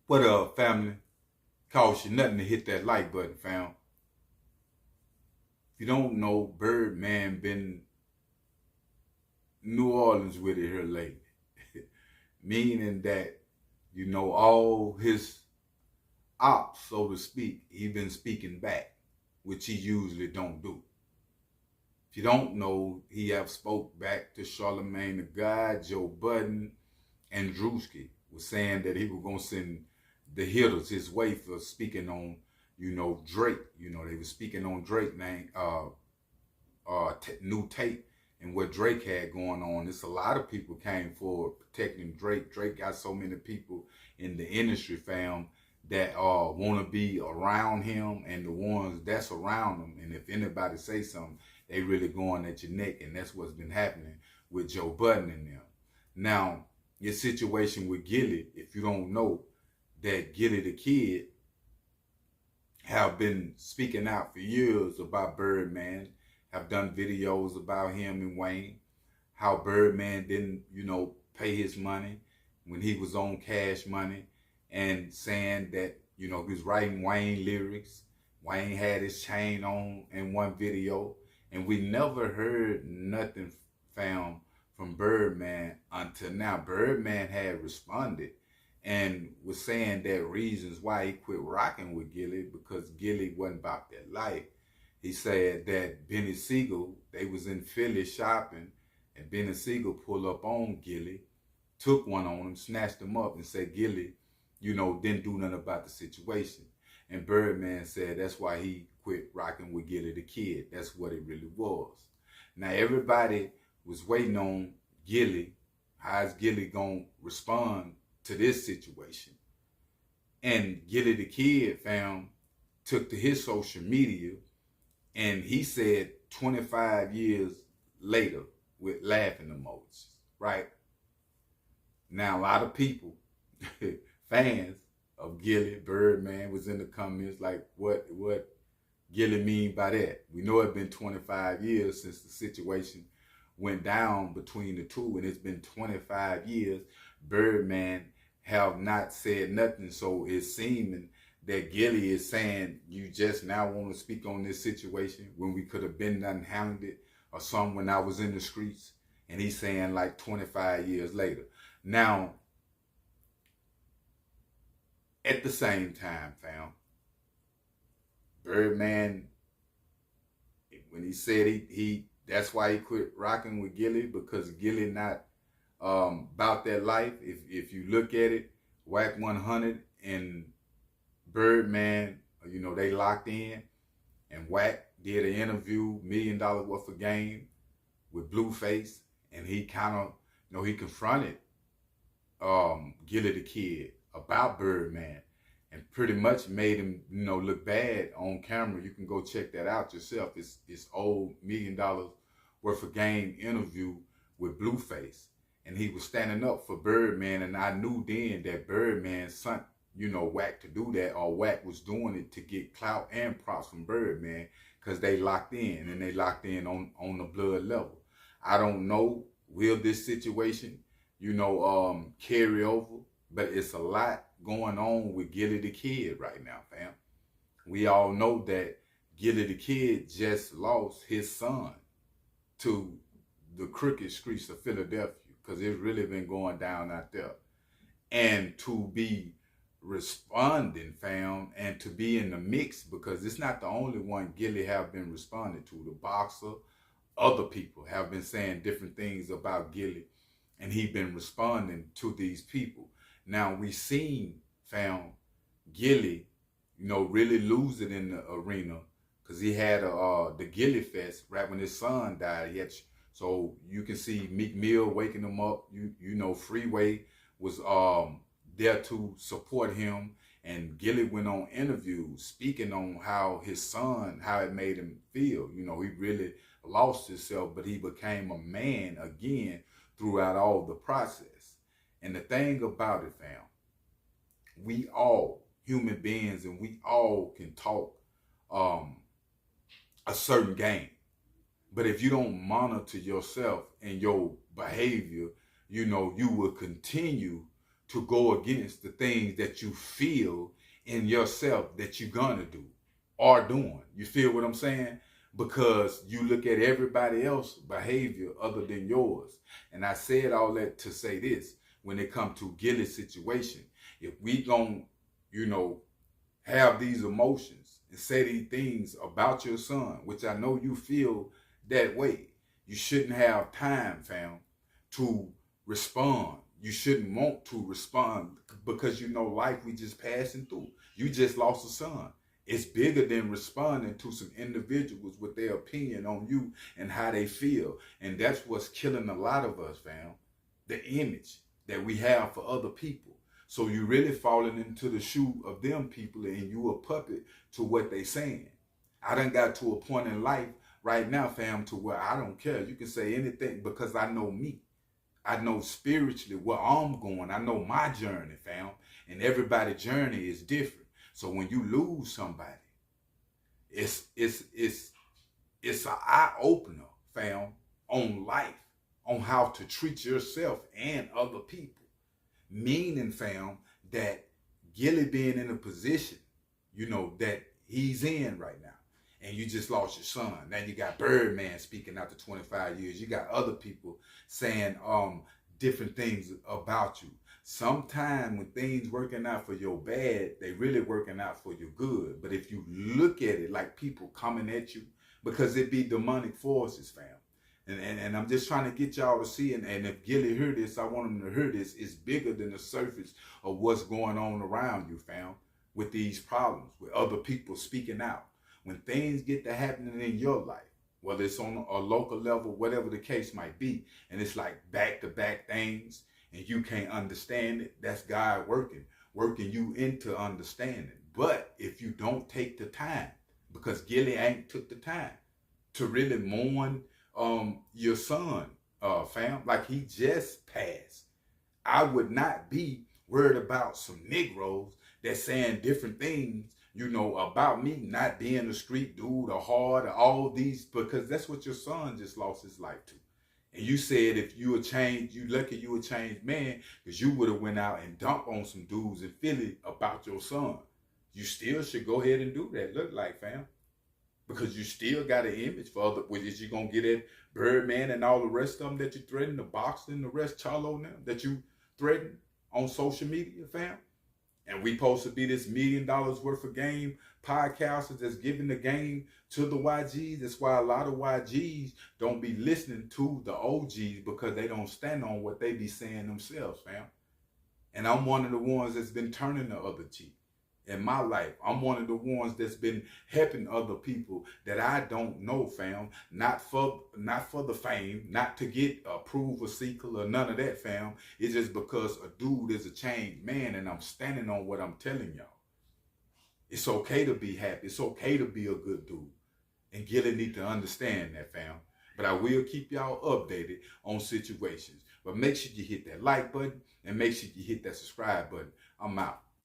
What up, family? Cost you nothing to hit that like button, fam. If you don't know, Birdman been New Orleans with it here lately. Meaning that, all his ops, so to speak, he been speaking back, which he usually don't do. If you don't know, he have spoke back to Charlemagne the God, Joe Budden, and Drewski, was saying that he was gonna send the hitters his way for speaking on, Drake. They were speaking on Drake name, new tape and what Drake had going on. It's a lot of people came forward protecting Drake. Drake got so many people in the industry, fam, that want to be around him and the ones that's around him. And if anybody say something, they really going at your neck. And that's what's been happening with Joe Budden and them. Now, your situation with Gillie, if you don't know, that GillieDaKid have been speaking out for years about Birdman, have done videos about him and Wayne, how Birdman didn't, pay his money when he was on Cash Money, and saying that, he was writing Wayne lyrics. Wayne had his chain on in one video, and we never heard nothing found from Birdman until now. Birdman had responded and was saying that reasons why he quit rocking with Gillie, because Gillie wasn't about that life. He said that Benny Siegel, they was in Philly shopping, and Benny Siegel pulled up on Gillie, took one on him, snatched him up, and said Gillie, didn't do nothing about the situation. And Birdman said that's why he quit rocking with GillieDaKid. That's what it really was. Now everybody was waiting on Gillie. How is Gillie gonna respond to this situation? And GillieDaKid took to his social media, and he said 25 years later with laughing emojis, right? Now a lot of people, fans of Gillie, Birdman, was in the comments like, what Gillie mean by that? We know it's been 25 years since the situation went down between the two, and it's been 25 years. Birdman have not said nothing, so it's seeming that Gillie is saying you just now want to speak on this situation when we could have been done handled it or something when I was in the streets, and he's saying like 25 years later. Now, at the same time, fam, Birdman, when he said he that's why he quit rocking with Gillie, because Gillie not about that life. If you look at it, Whack 100 and Birdman, they locked in, and Whack did an interview, $1 million worth of game with Blueface, and he kind of, he confronted GillieDaKid about Birdman, and pretty much made him, look bad on camera. You can go check that out yourself. It's old $1 million worth of game interview with Blueface, and he was standing up for Birdman, and I knew then that Birdman sent, Whack to do that, or Whack was doing it to get clout and props from Birdman, because they locked in, and they locked in on the blood level. I don't know, will this situation, carry over, but it's a lot going on with GillieDaKid right now, fam. We all know that GillieDaKid just lost his son to the crooked streets of Philadelphia, because it's really been going down out there. And to be responding, fam, and to be in the mix, because it's not the only one Gillie have been responding to. The boxer, other people have been saying different things about Gillie, and he been responding to these people. Now we seen, fam, Gillie, really lose it in the arena, because he had the Gillie Fest right when his son died. So you can see Meek Mill waking him up. Freeway was there to support him, and Gillie went on interviews speaking on how his son, how it made him feel. He really lost himself, but he became a man again throughout all the process. And the thing about it, fam, we all human beings, and we all can talk a certain game. But if you don't monitor yourself and your behavior, you will continue to go against the things that you feel in yourself that you're gonna do or doing. You feel what I'm saying? Because you look at everybody else's behavior other than yours. And I said all that to say this: when it comes to Gillie's situation, if we gon', have these emotions and say these things about your son, which I know you feel that way, you shouldn't have time, fam, to respond. You shouldn't want to respond because life we just passing through. You just lost a son. It's bigger than responding to some individuals with their opinion on you and how they feel. And that's what's killing a lot of us, fam. The image that we have for other people. So you really falling into the shoe of them people and you a puppet to what they saying. I done got to a point in life right now, fam, to where I don't care. You can say anything because I know me. I know spiritually where I'm going. I know my journey, fam. And everybody's journey is different. So when you lose somebody, it's an eye opener, fam, on life, on how to treat yourself and other people. Meaning, fam, that Gillie being in a position, that he's in right now. And you just lost your son. Now you got Birdman speaking after 25 years. You got other people saying different things about you. Sometimes when things working out for your bad, they really working out for your good. But if you look at it like people coming at you, because it be demonic forces, fam. And I'm just trying to get y'all to see, and if Gillie heard this, I want him to hear this. It's bigger than the surface of what's going on around you, fam, with these problems, with other people speaking out. When things get to happening in your life, whether it's on a local level, whatever the case might be, and it's like back-to-back things, and you can't understand it, that's God working you into understanding. But if you don't take the time, because Gillie ain't took the time to really mourn your son, fam, like he just passed, I would not be worried about some Negroes that's saying different things, about me not being a street dude or hard or all these, because that's what your son just lost his life to. And you said if you would change, you lucky you a changed man, because you would have went out and dumped on some dudes in Philly about your son. You still should go ahead and do that, look like, fam. Because you still got an image for other, which is you going to get at Birdman and all the rest of them that you threaten, the boxing, the rest, Charlo now, that you threaten on social media, fam. And we supposed to be this $1 million worth of game podcasters that's giving the game to the YGs. That's why a lot of YGs don't be listening to the OGs, because they don't stand on what they be saying themselves, fam. And I'm one of the ones that's been turning the other cheek in my life. I'm one of the ones that's been helping other people that I don't know, fam. Not for the fame, not to get approval seeker or none of that, fam. It's just because a dude is a changed man, and I'm standing on what I'm telling y'all. It's okay to be happy. It's okay to be a good dude. And Gillie need to understand that, fam. But I will keep y'all updated on situations. But make sure you hit that like button and make sure you hit that subscribe button. I'm out.